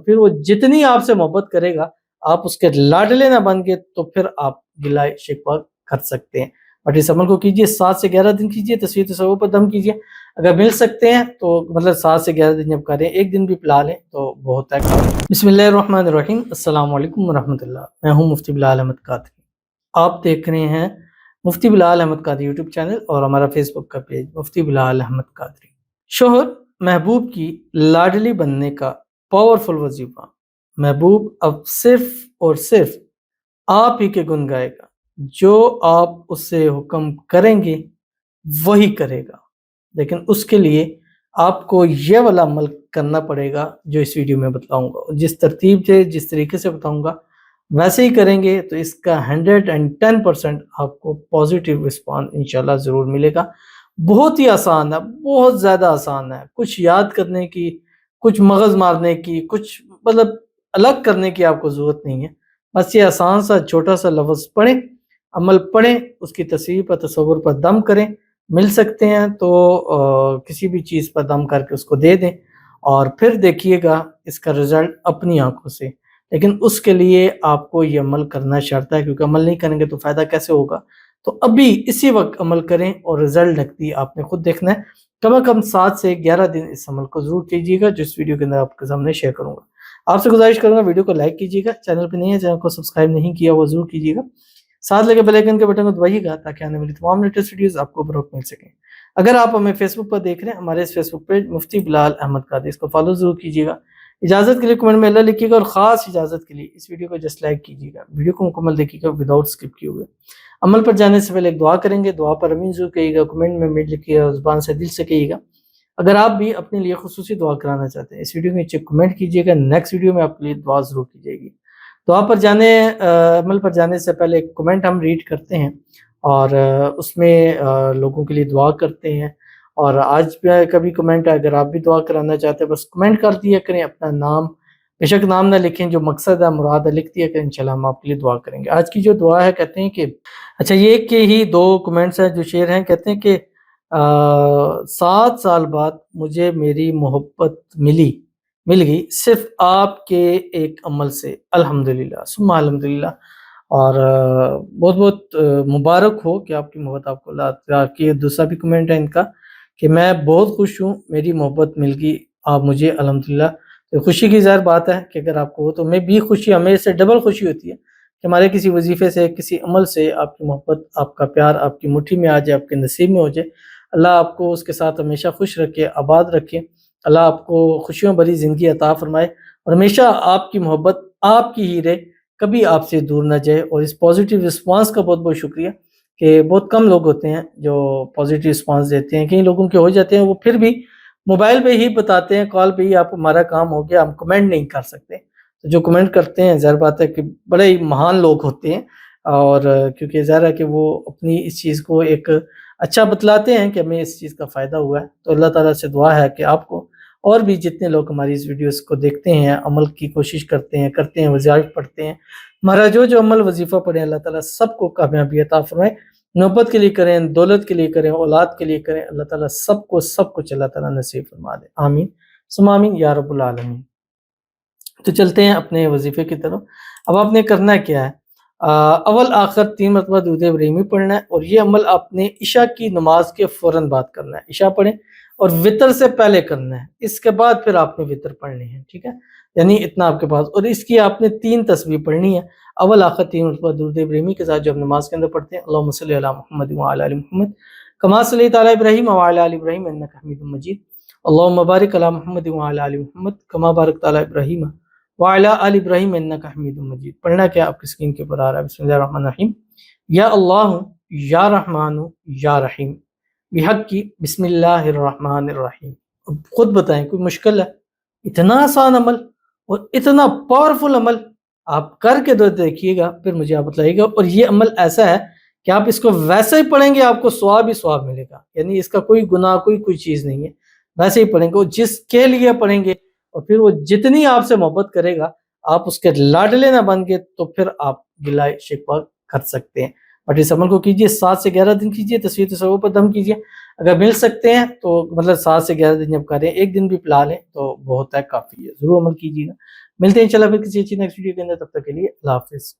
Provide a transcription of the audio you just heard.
اور پھر وہ جتنی آپ سے محبت کرے گا آپ اس کے لاڈلے نہ بن گے تو پھر آپ گلہ شکوہ کر سکتے ہیں. بٹ اس عمل کو کیجئے 7 سے 11 دن کیجئے, تصویر تصور پر دم کیجئے. اگر مل سکتے ہیں تو مطلب 7 سے 11 دن جب کریں, ایک دن بھی پلا لیں تو بہت ہے. بسم اللہ الرحمن الرحیم. السلام علیکم ورحمۃ اللہ. میں ہوں مفتی بلال احمد قادری. آپ دیکھ رہے ہیں مفتی بلال احمد قادری یوٹیوب چینل اور ہمارا فیس بک کا پیج مفتی بلال احمد قادری. شوہر محبوب کی لاڈلی بننے کا پاورفل وظیفہ. محبوب اب صرف اور صرف آپ ہی کے گن گائے گا. جو آپ اس سے حکم کریں گے وہی کرے گا, لیکن اس کے لیے آپ کو یہ والا عمل کرنا پڑے گا جو اس ویڈیو میں بتاؤں گا. جس ترتیب سے جس طریقے سے بتاؤں گا ویسے ہی کریں گے تو اس کا 110% آپ کو پازیٹیو رسپانس انشاءاللہ ضرور ملے گا. بہت ہی آسان ہے, بہت زیادہ آسان ہے. کچھ یاد کرنے کی, کچھ مغز مارنے کی, کچھ مطلب الگ کرنے کی آپ کو ضرورت نہیں ہے. بس یہ آسان سا چھوٹا سا لفظ پڑھیں, عمل پڑھیں, اس کی تصویر پر تصور پر دم کریں. مل سکتے ہیں تو کسی بھی چیز پر دم کر کے اس کو دے دیں اور پھر دیکھیے گا اس کا رزلٹ اپنی آنکھوں سے. لیکن اس کے لیے آپ کو یہ عمل کرنا شرط ہے, کیونکہ عمل نہیں کریں گے تو فائدہ کیسے ہوگا. تو ابھی اسی وقت عمل کریں اور رزلٹ نقدی آپ نے خود دیکھنا ہے. کم از کم 7 سے 11 دن اس عمل کو ضرور کیجیے گا جو اس ویڈیو کے اندر آپ کے سامنے شیئر کروں گا. آپ سے گزارش کروں گا ویڈیو کو لائک کیجیے گا, چینل پہ نہیں ہے چینل کو سبسکرائب نہیں کیا وہ ضرور کیجیے گا, ساتھ لگے بیل آئیکن کے بٹن کو دبائیے گا تاکہ آنے والی تمام لیٹسٹ ویڈیوز آپ کو بروقت مل سکیں. اگر آپ ہمیں فیس بک پر دیکھ رہے ہیں, ہمارے اس فیس بک پیج مفتی بلال احمد قادری, اس کو فالو ضرور کیجیے گا. اجازت کے لیے کمنٹ میں اللہ لکھیے گا, اور خاص اجازت کے لیے اس ویڈیو کو جسٹ لائک کیجیے گا. ویڈیو کو مکمل دیکھیے گا وداؤٹ اسکپ کیے ہوئے. عمل پر جانے سے پہلے ایک دعا کریں گے, دعا پر امین ضرور کہیے گا, کمنٹ میں امین لکھیے گا, زبان سے دل سے کہیے گا. اگر آپ بھی اپنے لیے خصوصی دعا کرانا چاہتے ہیں اس ویڈیو کے نیچے کمنٹ کیجیے گا, نیکسٹ ویڈیو میں آپ کے لیے دعا ضرور کی جائے گی. دعا پر عمل پر جانے سے پہلے ایک کمنٹ ہم ریڈ کرتے ہیں اور اس میں لوگوں کے لیے دعا کرتے ہیں. اور آج بھی کبھی کمنٹ ہے, اگر آپ بھی دعا کرانا چاہتے ہیں بس کمنٹ کر دیا کریں, اپنا نام بے شک نام نہ لکھیں, جو مقصد ہے مراد ہے لکھ دیا کریں, انشاءاللہ ہم آپ کے لیے دعا کریں گے. آج کی جو دعا ہے کہتے ہیں کہ اچھا یہ کہ ہی 2 کمنٹس ہیں جو شیئر ہیں. کہتے ہیں کہ 7 سال بعد مجھے میری محبت مل گئی صرف آپ کے ایک عمل سے, الحمدللہ ثم الحمدللہ. اور بہت بہت مبارک ہو کہ آپ کی محبت آپ کو اللہ تعالیٰ کی. دوسرا بھی کمنٹ ہے ان کا کہ میں بہت خوش ہوں, میری محبت مل گئی آپ مجھے, الحمدللہ. تو خوشی کی ظاہر بات ہے کہ اگر آپ کو ہو تو میں بھی خوشی, ہمیں سے ڈبل خوشی ہوتی ہے کہ ہمارے کسی وظیفے سے کسی عمل سے آپ کی محبت, آپ کا پیار آپ کی مٹھی میں آ جائے, آپ کے نصیب میں ہو جائے. اللہ آپ کو اس کے ساتھ ہمیشہ خوش رکھے, آباد رکھے. اللہ آپ کو خوشیوں بھری زندگی عطا فرمائے اور ہمیشہ آپ کی محبت آپ کی ہی رہے, کبھی آپ سے دور نہ جائے. اور اس پازیٹیو رسپانس کا بہت بہت شکریہ کہ بہت کم لوگ ہوتے ہیں جو پازیٹیو رسپانس دیتے ہیں. کئی لوگوں کے ہو جاتے ہیں وہ پھر بھی موبائل پہ ہی بتاتے ہیں, کال پہ ہی آپ ہمارا کام ہو گیا, ہم کمنٹ نہیں کر سکتے. تو جو کمنٹ کرتے ہیں ظاہر بات ہے کہ بڑے ہی مہان لوگ ہوتے ہیں, اور کیونکہ ظاہر ہے کہ وہ اپنی اس چیز کو ایک اچھا بتلاتے ہیں کہ ہمیں اس چیز کا فائدہ ہوا ہے. تو اللہ تعالیٰ سے دعا ہے کہ آپ کو اور بھی جتنے لوگ ہماری اس ویڈیوز کو دیکھتے ہیں, عمل کی کوشش کرتے ہیں, وظائف پڑھتے ہیں, ہمارا جو عمل وظیفہ پڑھیں, اللہ تعالیٰ سب کو کامیابی عطا فرمائے. محبت کے لیے کریں, دولت کے لیے کریں, اولاد کے لیے کریں, اللہ تعالیٰ سب کچھ اللہ تعالیٰ نصیب فرما دے. آمین ثم آمین یا رب العالمین. تو چلتے ہیں اپنے وظیفے کی طرف. اب آپ نے کرنا کیا ہے, اول آخر 3 مرتبہ درود ابراہیمی پڑھنا ہے, اور یہ عمل آپ نے عشاء کی نماز کے فوراً بعد کرنا ہے. عشاء پڑھیں اور وطر سے پہلے کرنا ہے, اس کے بعد پھر آپ نے وطر پڑھنی ہے, ٹھیک ہے. یعنی اتنا آپ کے پاس, اور اس کی آپ نے 3 تسبیح پڑھنی ہے. اول آخر 3 مرتبہ درود ابراہیمی کے ساتھ جو ہم نماز کے اندر پڑھتے ہیں, اللہم صلی علی محمد وعلی آل محمد کما صلیت علی ابراہیم وعلی آل ابراہیم انک حمید مجید, اللہم بارک علی محمد وعلی آل محمد کما بارکت علی ابراہیم وعلی آل ابراہیم انک حمید مجید. پڑھنا کیا آپ کی اسکرین کے اوپر آ رہا ہے. بسم اللہ الرحمن الرحیم. یا اللہ یا رحمان یا رحیم بحق کی بسم اللہ الرحمن الرحیم. اب خود بتائیں کوئی مشکل ہے؟ اتنا آسان عمل اور اتنا پاورفل عمل, آپ کر کے دیکھیے گا, پھر مجھے آپ بتائیے گا. اور یہ عمل ایسا ہے کہ آپ اس کو ویسے ہی پڑھیں گے آپ کو ثواب ہی ثواب ملے گا. یعنی اس کا کوئی گناہ کوئی چیز نہیں ہے, ویسے ہی پڑھیں گے. اور جس کے لیے پڑھیں گے اور پھر وہ جتنی آپ سے محبت کرے گا آپ اس کے لاڈلے نہ بن گے تو پھر آپ گلہ شکوہ کر سکتے ہیں. بٹ اس عمل کو کیجیے، 7 سے 11 دن کیجیے، تصویر تصور پر دم کیجیے. اگر مل سکتے ہیں تو مطلب 7 سے 11 دن جب کریں، ایک دن بھی پلا لیں تو بہت ہے، کافی ہے، ضرور عمل کیجیے گا. ملتے ہیں انشاءاللہ پھر کسی اچھی نیکسٹ ویڈیو کے اندر، تب تک کے لیے اللہ حافظ.